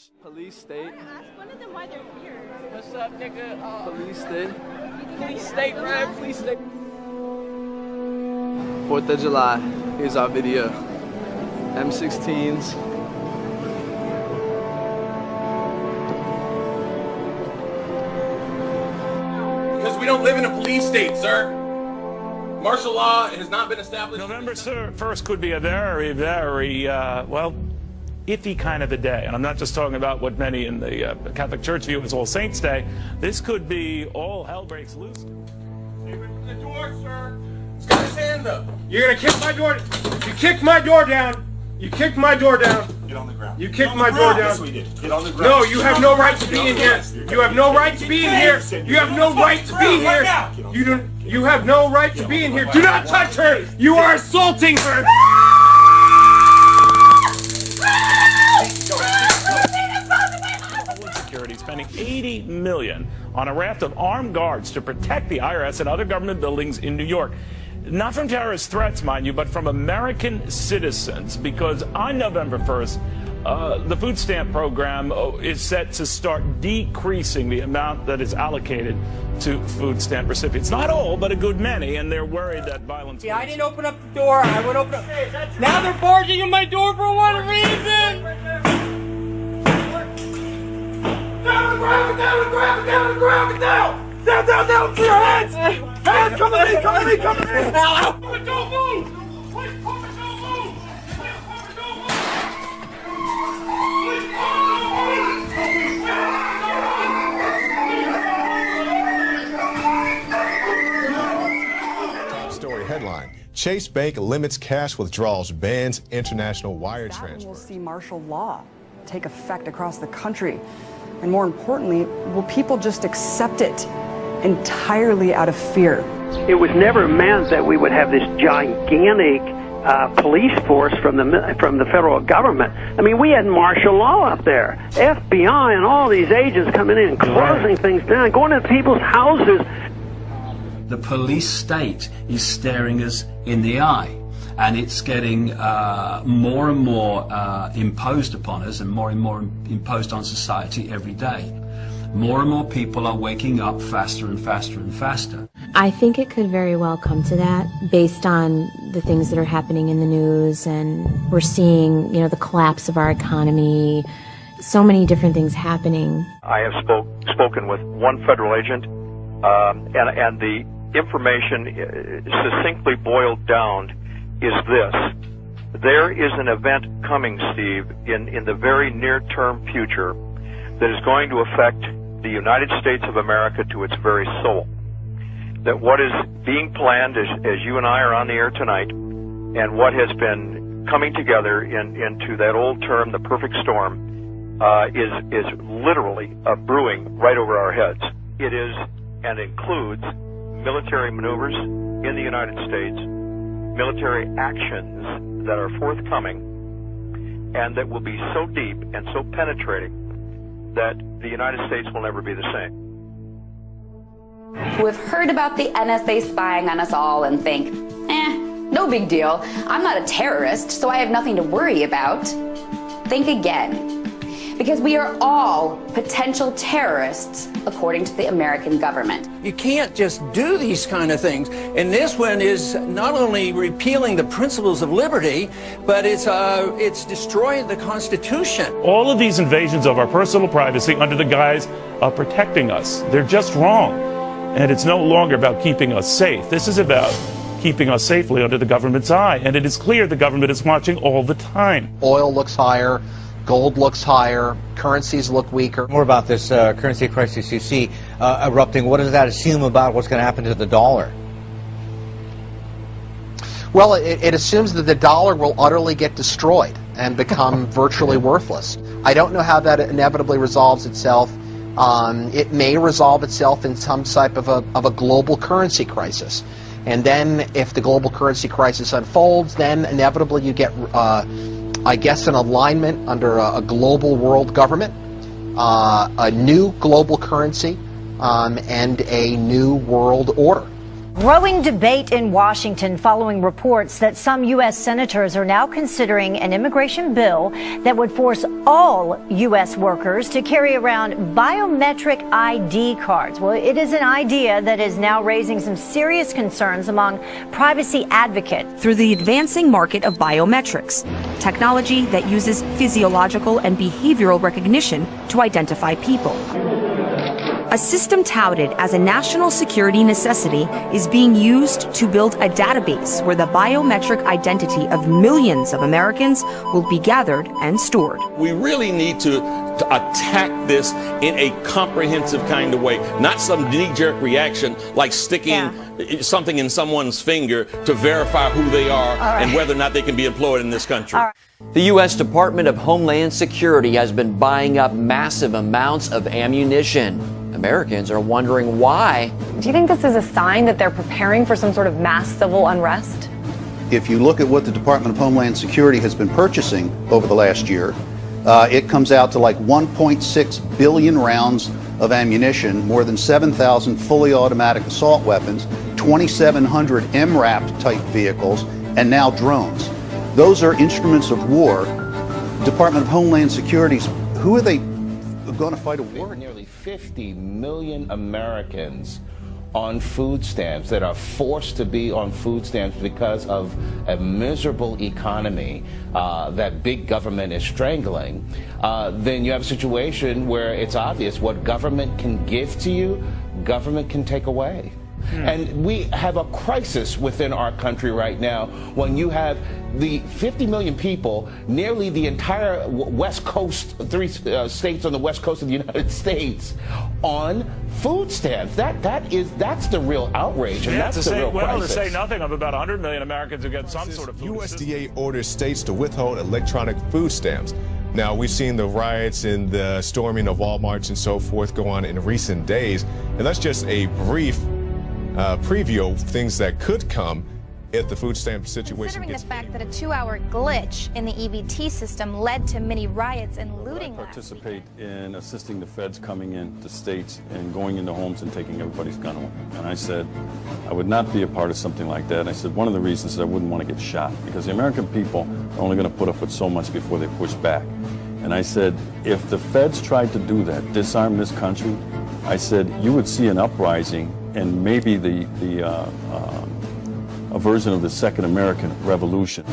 March. Police state. Ask one of them why they're here. What's up, nigga? Police state. Police state, man. Police state. 4th of July. Here's our video. M16s. Because we don't live in a police state, sir. Martial law has not been established. November 1st could be a very, very, well, iffy kind of a day. And I'm not just talking about what many in the Catholic Church view as All Saints' Day. This could be all hell breaks loose. The door, sir. He's got his hand up. You're going to kick my door. You kicked my door down. You kicked my door down. Get on the ground. You kicked my door down. Yes, we did. Get on the ground. No, you have no right to be in here. You have no right to be in here. You have no right to be here. You have no right to be in here. Do not touch her. You are assaulting her. Security spending $80 million on a raft of armed guards to protect the IRS and other government buildings in New York. Not from terrorist threats, mind you, but from American citizens, because on November 1st, the food stamp program is set to start decreasing the amount that is allocated to food stamp recipients. Not all, but a good many, and they're worried that violence... Yeah, I didn't open up the door. I would open up... Now they're barging in my door for one reason! Down the ground, down the ground, down the ground, down! Down, down, down, to your hands! Hands, come to me, come to me, come to me! Don't move! Don't move! Please, don't move! Top story headline: Chase Bank limits cash withdrawals, bans international wire transfers. We'll see martial law take effect across the country. And more importantly, will people just accept it entirely out of fear? It was never meant that we would have this gigantic police force from the federal government. I mean, we had martial law up there. FBI and all these agents coming in and closing things down, going into people's houses. The police state is staring us in the eye, and it's getting more and more imposed upon us and more imposed on society every day. More and more people are waking up faster and faster and faster. I think it could very well come to that based on the things that are happening in the news, and we're seeing, you know, the collapse of our economy, so many different things happening. I have spoken with one federal agent, and the information succinctly boiled down is this. There is an event coming, Steve, in the very near-term future that is going to affect the United States of America to its very soul. That what is being planned, as you and I are on the air tonight, and what has been coming together into that old term, the perfect storm, is literally brewing right over our heads. It is and includes military maneuvers in the United States, military actions that are forthcoming, and that will be so deep and so penetrating that the United States will never be the same. Who have heard about the NSA spying on us all and think, no big deal. I'm not a terrorist, so I have nothing to worry about. Think again. Because we are all potential terrorists, according to the American government. You can't just do these kind of things. And this one is not only repealing the principles of liberty, but it's destroying the Constitution. All of these invasions of our personal privacy under the guise of protecting us, they're just wrong. And it's no longer about keeping us safe. This is about keeping us safely under the government's eye. And it is clear the government is watching all the time. Oil looks higher. Gold looks higher, currencies look weaker. More about this currency crisis you see erupting. What does that assume about what's going to happen to the dollar? Well, it assumes that the dollar will utterly get destroyed and become virtually worthless. I don't know how that inevitably resolves itself. It may resolve itself in some type of a global currency crisis. And then if the global currency crisis unfolds, then inevitably you get I guess an alignment under a global world government, a new global currency, and a new world order. Growing debate in Washington following reports that some U.S. senators are now considering an immigration bill that would force all U.S. workers to carry around biometric ID cards. Well, it is an idea that is now raising some serious concerns among privacy advocates. Through the advancing market of biometrics, technology that uses physiological and behavioral recognition to identify people. A system touted as a national security necessity is being used to build a database where the biometric identity of millions of Americans will be gathered and stored. We really need to attack this in a comprehensive kind of way, not some knee-jerk reaction like sticking something in someone's finger to verify who they are and whether or not they can be employed in this country. The U.S. Department of Homeland Security has been buying up massive amounts of ammunition. Americans are wondering why. Do you think this is a sign that they're preparing for some sort of mass civil unrest? If you look at what the Department of Homeland Security has been purchasing over the last year, it comes out to like 1.6 billion rounds of ammunition, more than 7,000 fully automatic assault weapons, 2,700 MRAP type vehicles, and now drones. Those are instruments of war. Department of Homeland Security's, who are they going to fight a war? Nearly 50 million Americans on food stamps that are forced to be on food stamps because of a miserable economy that big government is strangling, then you have a situation where it's obvious what government can give to you, government can take away. And we have a crisis within our country right now when you have the 50 million people, nearly the entire West Coast, three states on the West Coast of the United States, on food stamps. That's the real outrage, and that's the real crisis. To say nothing of about 100 million Americans who get some sort of food USDA orders states to withhold electronic food stamps. Now, we've seen the riots and the storming of Walmarts and so forth go on in recent days, and that's just a brief preview of things that could come if the food stamp situation Considering gets the fact that a 2-hour glitch in the EBT system led to many riots and looting. I participate in assisting the feds coming into states and going into homes and taking everybody's gun away. And I said I would not be a part of something like that. And I said one of the reasons is I wouldn't want to get shot, because the American people are only going to put up with so much before they push back. And I said, if the feds tried to do that, disarm this country, I said you would see an uprising and maybe a version of the Second American Revolution.